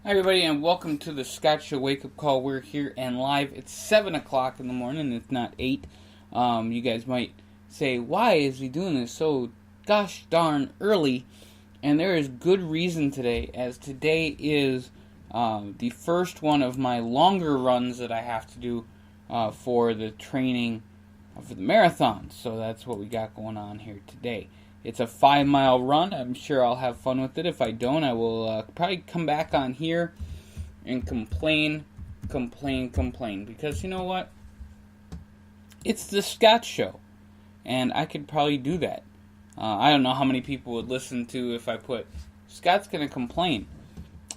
Hi everybody and welcome to the Thescottshow Wake Up Call. We're here and live. It's 7 o'clock in the morning, it's not 8. You guys might say, why is he doing this so gosh darn early? And there is good reason today, as today is the first one of my longer runs that I have to do for the training for the marathon. So that's what we got going on here today. It's a 5-mile run. I'm sure I'll have fun with it. If I don't, I will probably come back on here and complain. Because you know what? It's the Scott Show. And I could probably do that. I don't know how many people would listen to if I put, Scott's going to complain.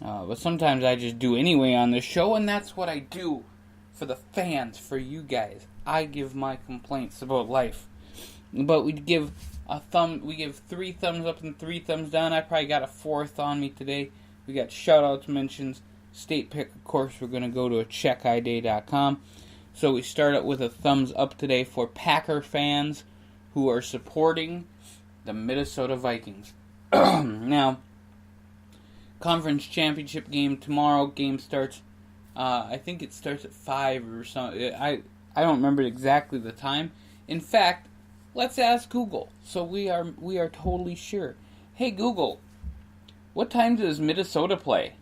But sometimes I just do anyway on this show, and that's what I do for the fans, for you guys. I give my complaints about life. But we give 3 thumbs up and 3 thumbs down. I probably got a 4th on me today. We got shout-outs, mentions, state pick. Of course, we're going to go to checkiday.com. So we start out with a thumbs up today for Packer fans who are supporting the Minnesota Vikings. Now, conference championship game tomorrow. Game starts, I think it starts at 5 or something. I don't remember exactly the time. In fact, let's ask Google, so we are totally sure. Hey Google, what time does Minnesota play?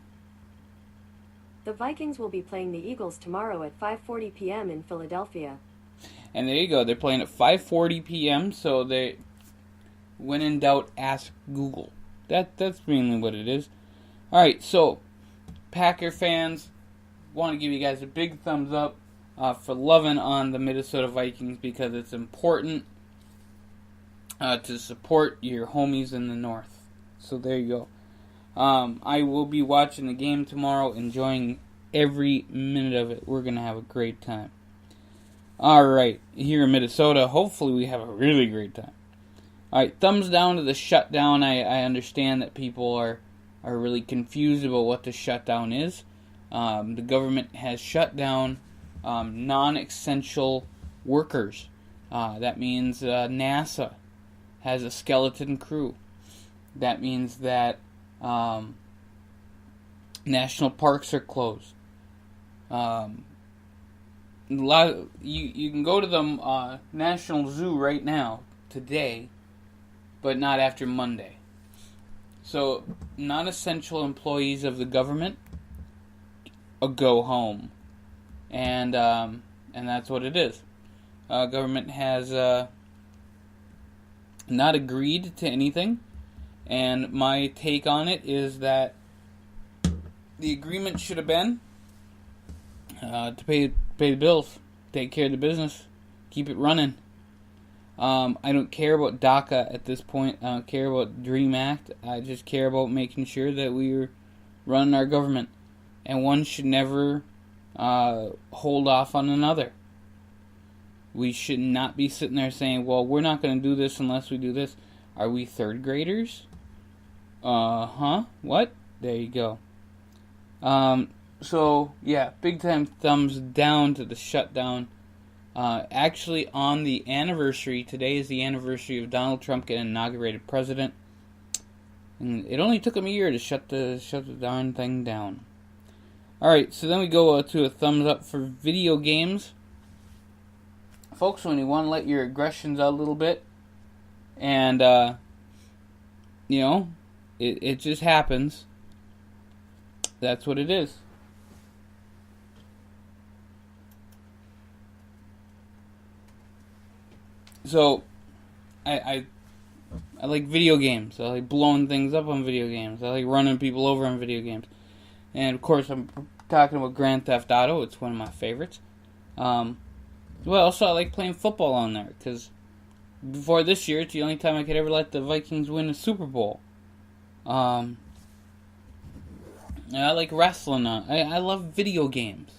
The Vikings will be playing the Eagles tomorrow at 5:40 p.m. in Philadelphia. And there you go, they're playing at 5:40 p.m., so they, when in doubt, ask Google. That's mainly what it is. Alright, so, Packer fans, want to give you guys a big thumbs up for loving on the Minnesota Vikings, because it's important to support your homies in the North. So there you go. I will be watching the game tomorrow, enjoying every minute of it. We're going to have a great time. Alright, here in Minnesota, hopefully we have a really great time. Alright, thumbs down to the shutdown. I understand that people are really confused about what the shutdown is. The government has shut down non-essential workers. That means NASA has a skeleton crew. That means that national parks are closed. You can go to the National Zoo right now, today, but not after Monday. So, non-essential employees of the government go home. And that's what it is. Government has not agreed to anything, and my take on it is that the agreement should have been to pay the bills, take care of the business, keep it running. I don't care about DACA at this point. I don't care about DREAM Act. I just care about making sure that we're running our government, and one should never hold off on another. We should not be sitting there saying, well, we're not going to do this unless we do this. Are we 3rd graders? What? There you go. So, yeah, big time thumbs down to the shutdown. Actually, on the anniversary, today is the anniversary of Donald Trump getting inaugurated president. And it only took him a year to shut the darn thing down. Alright, so then we go to a thumbs up for video games. Folks, when you want to let your aggressions out a little bit, and, it just happens, that's what it is. So, I like video games. I like blowing things up on video games. I like running people over on video games. And, of course, I'm talking about Grand Theft Auto. It's one of my favorites. Well, also I like playing football on there, because before this year, it's the only time I could ever let the Vikings win a Super Bowl. I like wrestling on. I love video games.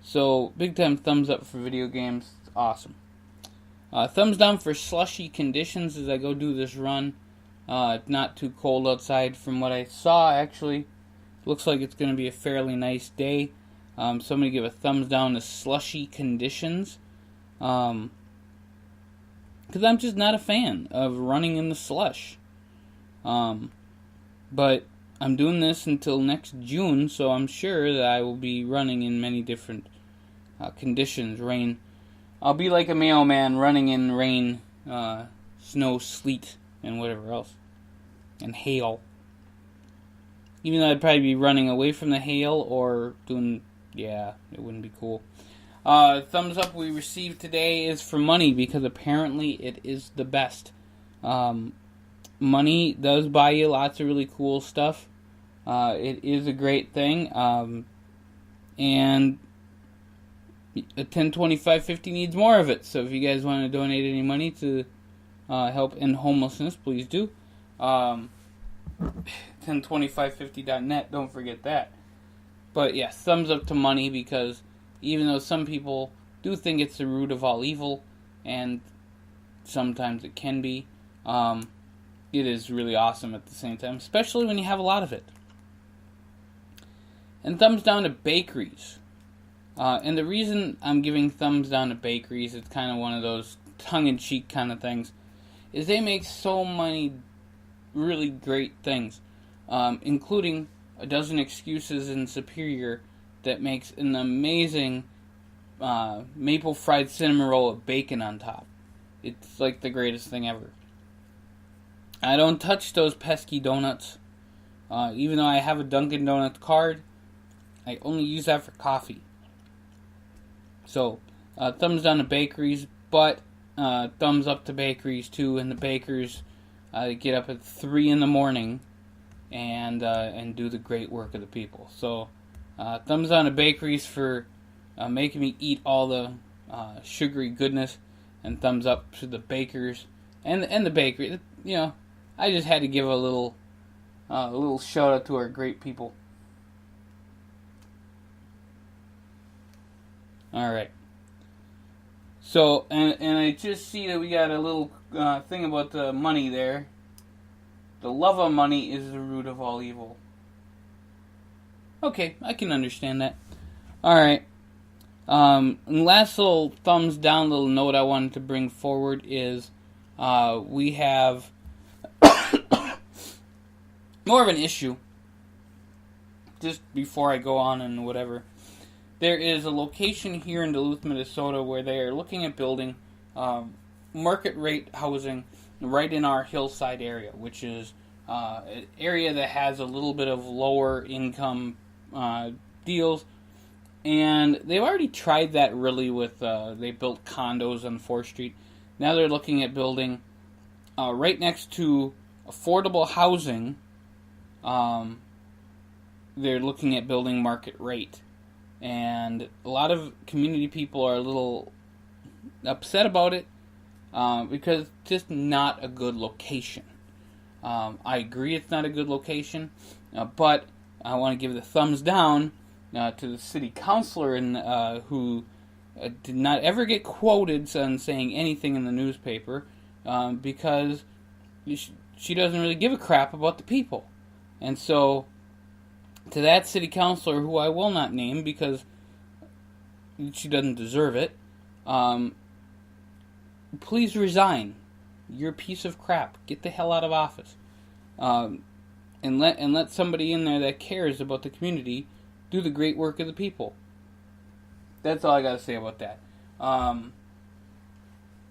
So, big time thumbs up for video games. It's awesome. Thumbs down for slushy conditions as I go do this run. It's not too cold outside from what I saw, actually. Looks like it's going to be a fairly nice day. So I'm going to give a thumbs down to slushy conditions. Because I'm just not a fan of running in the slush. But I'm doing this until next June, so I'm sure that I will be running in many different conditions. Rain. I'll be like a mailman running in rain, snow, sleet, and whatever else. And hail. Even though I'd probably be running away from the hail or doing... Yeah, it wouldn't be cool. Thumbs up we received today is for money, because apparently it is the best. Money does buy you lots of really cool stuff. It is a great thing. And a 10, 25, 50 needs more of it. So if you guys want to donate any money to help end homelessness, please do. 102550.net, don't forget that. But yeah, thumbs up to money, because even though some people do think it's the root of all evil, and sometimes it can be, it is really awesome at the same time, especially when you have a lot of it. And thumbs down to bakeries. And the reason I'm giving thumbs down to bakeries, it's kind of one of those tongue-in-cheek kind of things, is they make so many really great things, including a dozen excuses in Superior that makes an amazing maple fried cinnamon roll with bacon on top. It's like the greatest thing ever. I don't touch those pesky donuts. Even though I have a Dunkin' Donuts card, I only use that for coffee. So, thumbs down to bakeries, but thumbs up to bakeries too, and the bakers get up at 3 in the morning and do the great work of the people. So, thumbs down to bakeries for making me eat all the sugary goodness, and thumbs up to the bakers and the bakery. You know, I just had to give a little shout out to our great people. All right. So, and I just see that we got a little thing about the money there. The love of money is the root of all evil. Okay, I can understand that. All right. And last little thumbs down little note I wanted to bring forward is we have more of an issue. Just before I go on and whatever. There is a location here in Duluth, Minnesota, where they are looking at building market rate housing right in our hillside area, which is an area that has a little bit of lower income deals. And they've already tried that really with, they built condos on 4th Street. Now they're looking at building right next to affordable housing. They're looking at building market rate. And a lot of community people are a little upset about it because it's just not a good location. I agree it's not a good location, but I want to give the thumbs down to the city councilor who did not ever get quoted on saying anything in the newspaper because she doesn't really give a crap about the people. And so, to that city councilor, who I will not name because she doesn't deserve it, please resign. You're a piece of crap. Get the hell out of office. And let somebody in there that cares about the community do the great work of the people. That's all I got to say about that.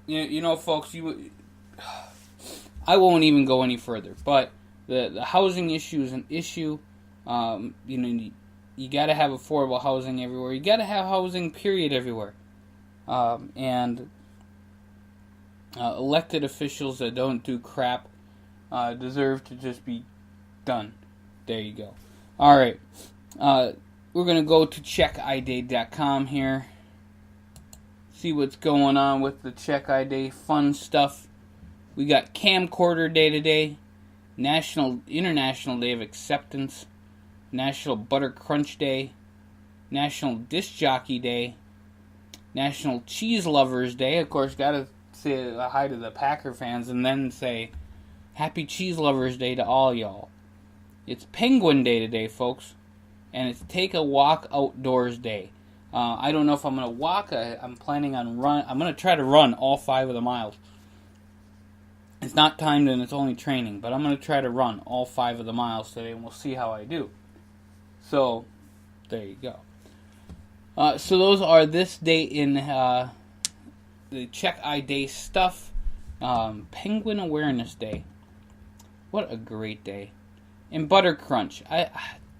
You know, folks, I won't even go any further. But the housing issue is an issue. You got to have affordable housing everywhere. You got to have housing, period, everywhere. And elected officials that don't do crap deserve to just be done. There you go. All right. We're going to go to checkid.com here. See what's going on with the Check ID fun stuff. We got Camcorder Day today. International Day of Acceptance. National Butter Crunch Day, National Disc Jockey Day, National Cheese Lovers Day. Of course, gotta say hi to the Packer fans and then say Happy Cheese Lovers Day to all y'all. It's Penguin Day today, folks, and it's Take a Walk Outdoors Day. I don't know if I'm gonna walk. I'm planning on run. I'm gonna try to run all 5 of the miles. It's not timed and it's only training, but I'm going to try to run all 5 of the miles today, and we'll see how I do. So, there you go. So those are this day in the Check I Day stuff. Penguin Awareness Day. What a great day. And Butter Crunch.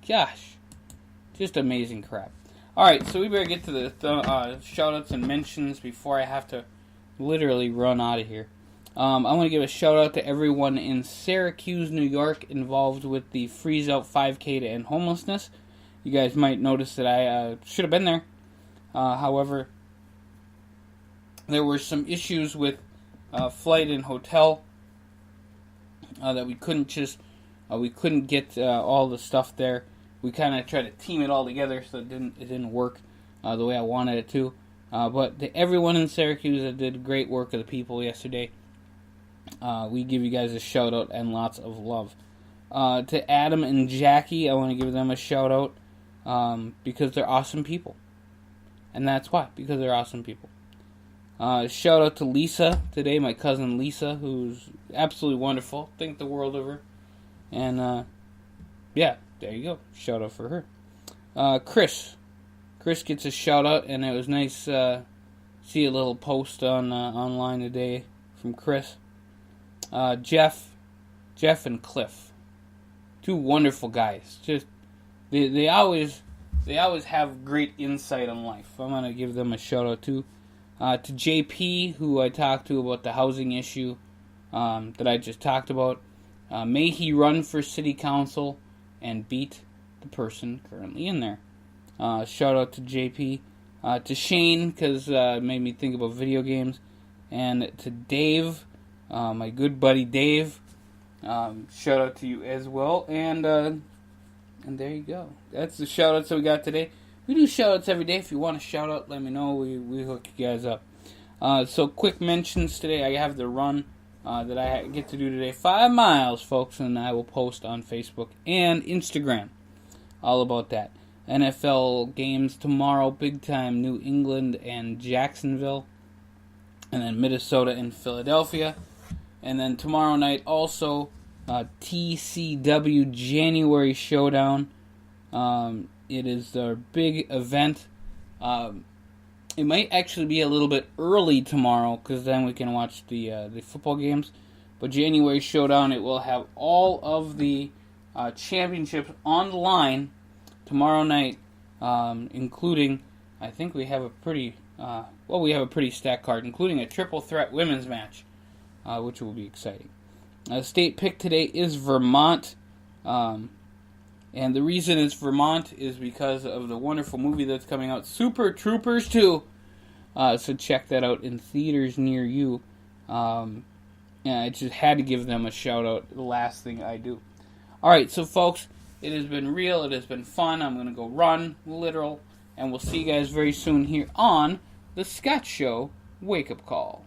Gosh, just amazing crap. Alright, so we better get to the shoutouts and mentions before I have to literally run out of here. I want to give a shout out to everyone in Syracuse, New York, involved with the Freeze Out 5K to End Homelessness. You guys might notice that I should have been there. However, there were some issues with flight and hotel that we couldn't get all the stuff there. We kind of tried to team it all together, so it didn't work the way I wanted it to. But everyone in Syracuse that did great work of the people yesterday, we give you guys a shout out and lots of love. To Adam and Jackie, I want to give them a shout out because they're awesome people. And that's why, because they're awesome people. Shout out to Lisa today, my cousin Lisa, who's absolutely wonderful. Think the world of her. And, yeah, there you go. Shout out for her. Chris. Chris gets a shout out, and it was nice see a little post on online today from Chris. Jeff and Cliff. 2 wonderful guys. Just they always have great insight on life. I'm gonna give them a shout out too. To JP, who I talked to about the housing issue that I just talked about. May he run for city council and beat the person currently in there. Shout out to JP. To Shane, because it made me think about video games. And to Dave, my good buddy Dave. Shout out to you as well. And there you go. That's the shout outs that we got today. We do shout outs every day. If you want a shout out, let me know. We hook you guys up. So quick mentions today. I have the run that I get to do today. 5 miles, folks, and I will post on Facebook and Instagram. All about that. NFL games tomorrow, big time, New England and Jacksonville. And then Minnesota and Philadelphia. And then tomorrow night also, TCW January Showdown. It is our big event. It might actually be a little bit early tomorrow, because then we can watch the football games. But January Showdown, it will have all of the championships on the line tomorrow night, including, I think we have a pretty stacked card, including a triple threat women's match, which will be exciting. State pick today is Vermont. And the reason it's Vermont is because of the wonderful movie that's coming out, Super Troopers 2. So check that out in theaters near you. I just had to give them a shout out, the last thing I do. Alright, so folks, it has been real, it has been fun. I'm going to go run, literal, and we'll see you guys very soon here on the Thescottshow Wake Up Call.